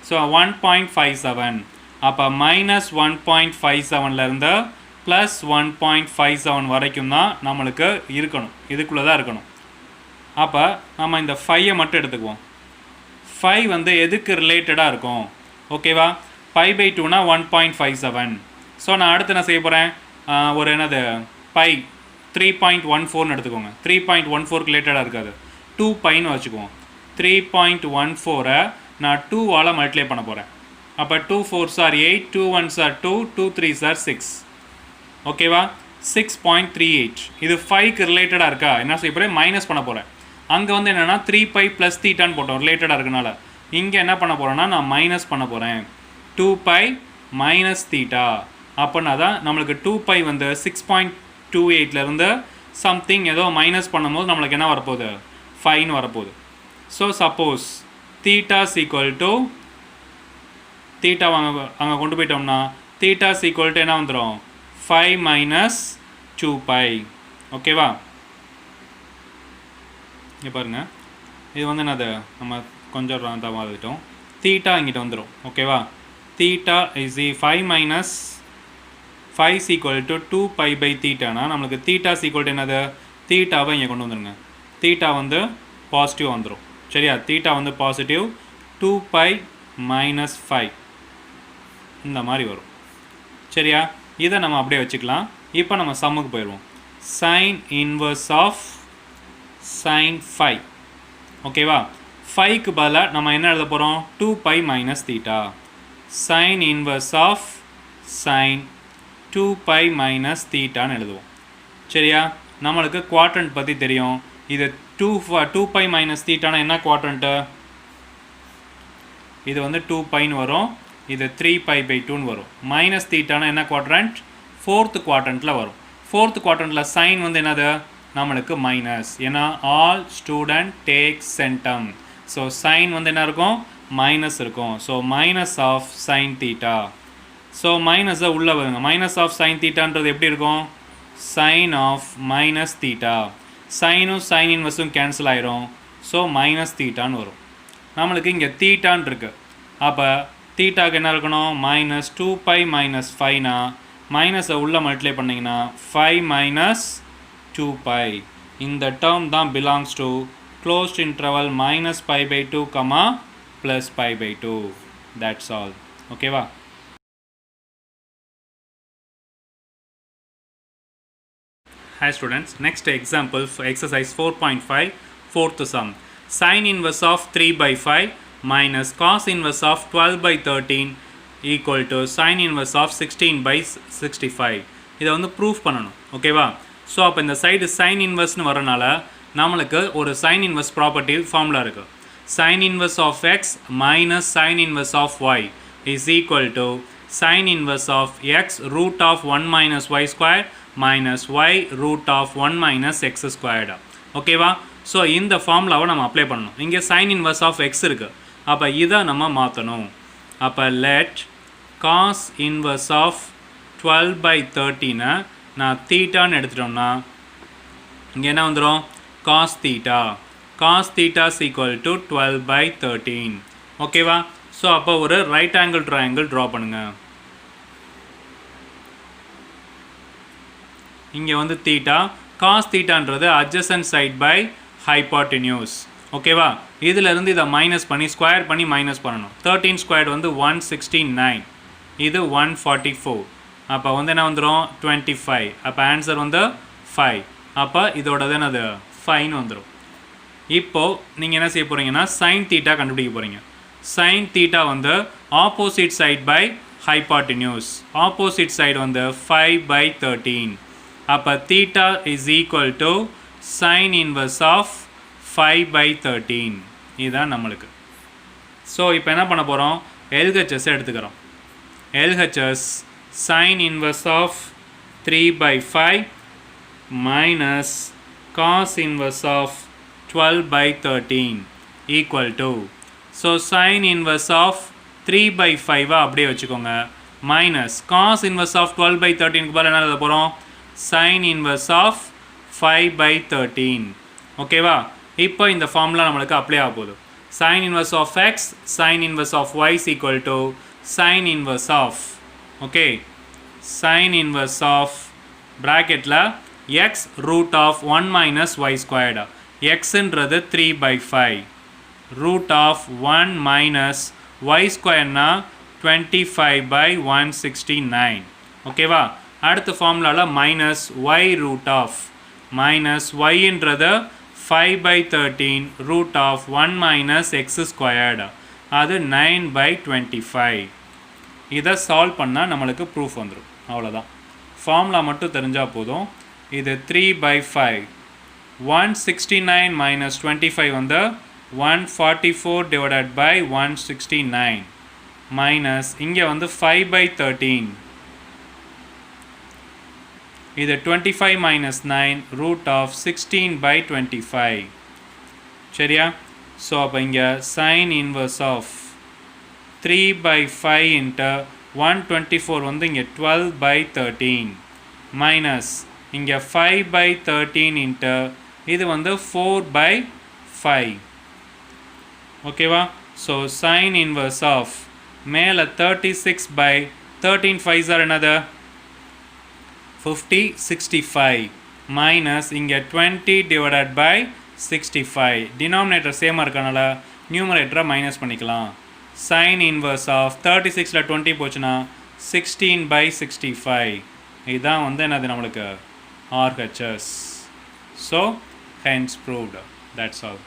ஸோ 1.57. அப்போ -1.57லேருந்து +1.57 வரைக்கும் தான் நம்மளுக்கு இருக்கணும், இதுக்குள்ளே தான் இருக்கணும். அப்போ நம்ம இந்த 5ஐ மட்டும் எடுத்துக்குவோம். 5 வந்து எதுக்கு ரிலேட்டடாக இருக்கும்? ஓகேவா? π/2னா 1.57. ஸோ நான் அடுத்து என்ன செய்ய போகிறேன்? ஒரு என்னது பை 3.14ன்னு எடுத்துக்கோங்க. 3.14 ரிலேட்டடாக இருக்காது, 2πன்னு வச்சுக்குவோம். 3.14ஐ நான் 2ஆல் மல்டிப்ளை பண்ண போகிறேன். அப்போ 2 4s are 8, 2 1s are 2, 2 3s are 6. ஓகேவா? 6.38. இது 5க்கு ரிலேட்டடாக இருக்கா? என்ன செய்ய போகிறேன்? மைனஸ் பண்ண போகிறேன். அங்கே வந்து என்னென்னா 3π + θன்னு போட்டோம், ரிலேட்டடாக இருக்கனால. இங்கே என்ன பண்ண போகிறேன்னா நான் மைனஸ் பண்ண போகிறேன், 2π - θ. அப்படின்னா தான் நம்மளுக்கு 2π வந்து 6.28லேருந்து சம்திங் ஏதோ மைனஸ் பண்ணும்போது நம்மளுக்கு என்ன வரப்போகுது? 5ன்னு வரப்போகுது. ஸோ சப்போஸ் θ = θ அங்கே கொண்டு போயிட்டோம்னா θ = என்ன வந்துடும்? 5 - 2π. ஓகேவா? இங்கே பாருங்கள், இது வந்து என்னது நம்ம கொஞ்சம் தான் வந்துட்டோம். θ இங்கிட்ட வந்துடும். ஓகேவா? θ is 5 - 5 = 2π/θனா நம்மளுக்கு θ = என்னது? θவை இங்கே கொண்டு வந்துடுங்க. θ வந்து பாசிட்டிவ் வந்துடும். சரியா? θ வந்து பாசிட்டிவ், 2π - 5 இந்த மாதிரி வரும். சரியா? இதை நம்ம அப்படியே வச்சுக்கலாம். இப்போ நம்ம சம்முக்கு போயிடுவோம். sin inverse of sin 5. ஓகேவா? 5க்கு பதிலாக நம்ம என்ன எழுத போகிறோம்? 2π - θ. sin inverse of sin 2π - θன்னு எழுதுவோம். சரியா? நம்மளுக்கு குவாட்ரண்ட் பற்றி தெரியும். இது 2π - θனா என்ன குவாட்ரண்ட்டு? இது வந்து 2πன்னு வரும், இது 3π/2ன்னு வரும். -θனா என்ன குவாட்ரண்ட்? 4th குவாட்ரண்ட்டில் வரும். 4th குவாட்ரண்ட்டில் சைன் வந்து என்னது? நம்மளுக்கு மைனஸ். ஏன்னா all student take centum. So sine வந்து என்ன இருக்கும்? மைனஸ் இருக்கும். So -sin θ. ஸோ மைனஸை உள்ளே வருங்க. -sin θன்றது எப்படி இருக்கும்? sin of -θ. சைனும் சைன் இன்வர்ஸும் கேன்சல் ஆயிரும். ஸோ -θன்னு வரும். நம்மளுக்கு இங்கே தீட்டான் இருக்குது. அப்போ தீட்டாக்கு என்ன இருக்கணும்? -2π - 5னா மைனஸை உள்ளே மல்டிப்ளை பண்ணிங்கன்னா 5 - 2π. இந்த டேர்ம் தான் belongs to closed interval -π/2, +π/2. That's all. ஓகேவா? Hi students, next example for exercise 4.5, fourth sum. Sin inverse of 3/5 minus cos inverse of 12/13 equal to sin inverse of 16/65. இதை வந்து ப்ரூஃப் பண்ணணும். ஓகேவா? ஸோ அப்போ இந்த சைடு சைன் இன்வெர்ஸ்னு வரனால நம்மளுக்கு ஒரு சைன் இன்வெர்ஸ் ப்ராப்பர்ட்டி ஃபார்முலா இருக்குது. sin inverse of x minus sin inverse of y is equal to sin inverse of x root of 1 minus y squared minus y root of 1 minus x squared. ஓகேவா? So இந்த ஃபார்முலாவை நம்ம apply பண்ணணும். இங்கே sin inverse of x இருக்குது. அப்போ இதை நம்ம மாற்றணும். அப்போ let cos inverse of 12/13 நான் தீட்டான்னு எடுத்துட்டோம்னா இங்கே என்ன வந்துடும்? cos theta. cos theta is equal to 12/13. ஓகேவா? ஸோ அப்போ ஒரு ரைட் ஆங்கிள் ட்ரையாங்கிள் ட்ரா பண்ணுங்கள். இங்கே வந்து தீட்டா, காஸ் தீட்டான்றது adjacent side by hypotenuse. ஓகேவா? இதிலிருந்து இதை மைனஸ் பண்ணி ஸ்கொயர் பண்ணி மைனஸ் பண்ணணும். 13 ஸ்கொயர் வந்து 169, இது 144. அப்போ வந்து என்ன வந்துடும்? 25. அப்போ ஆன்சர் வந்து 5. அப்போ இதோடது என்னது? 5ன்னு வந்துடும். இப்போது நீங்கள் என்ன செய்ய போகிறீங்கன்னா சைன் தீட்டா கண்டுபிடிக்க போகிறீங்க. சைன் தீட்டா வந்து opposite side by hypotenuse. Opposite side வந்து 5/13. அப்போ theta is equal to sin inverse of 5/13. இதுதான் நம்மளுக்கு. ஸோ இப்போ என்ன பண்ண போகிறோம், LHS எடுத்துக்கிறோம். LHS sin inverse of 3/5 minus cos inverse of 12/13 equal to, so sin inverse of 3/5 அப்படியே வச்சுக்கோங்க, மைனஸ் cos inverse of 12/13 பதில் என்ன எழுத போகிறோம், sin inverse of 5/13. ஓகேவா? இப்போ இந்த ஃபார்முலா நம்மளுக்கு அப்ளை ஆக போகுது. sin inverse of x sin inverse of y is equal to sin inverse of, okay, sin inverse of bracketல x root of 1 minus y squared. x ன்றது 3/5, root of 1 minus y squared னா 25/169. ஓகேவா? அடுத்த ஃபார்முலால minus y root of, minus y ன்றது 5/13 root of 1 minus x squared, அது 9/25. இதை solve பண்ணால் நம்மளுக்கு ப்ரூஃப் வந்துடும். அவ்வளோதான், ஃபார்முலா மட்டும் தெரிஞ்சால் போதும். இது 3/5, 169 minus 25 வந்து 144 divided by 169 மைனஸ் இங்கே வந்து 5/13, இது 25 minus 9 root of 16/25. சரியா? ஸோ அப்போ இங்கே sin inverse of 3/5 into 124 வந்து இங்கே 12/13 மைனஸ் இங்கே 5/13 into இது வந்து 4/5. ஓகேவா? ஸோ sin inverse of மேலே 36/13 5s are என்னது 50, 65 மைனஸ் இங்கே 20 divided by 65. டினாமினேட்டர் சேமாக இருக்கனால நியூமரேட்டரை மைனஸ் பண்ணிக்கலாம். sin inverse of 36ல் 20 போச்சுன்னா 16/65. இதுதான் வந்து என்னது நம்மளுக்கு RHS. So hence proved. That's all.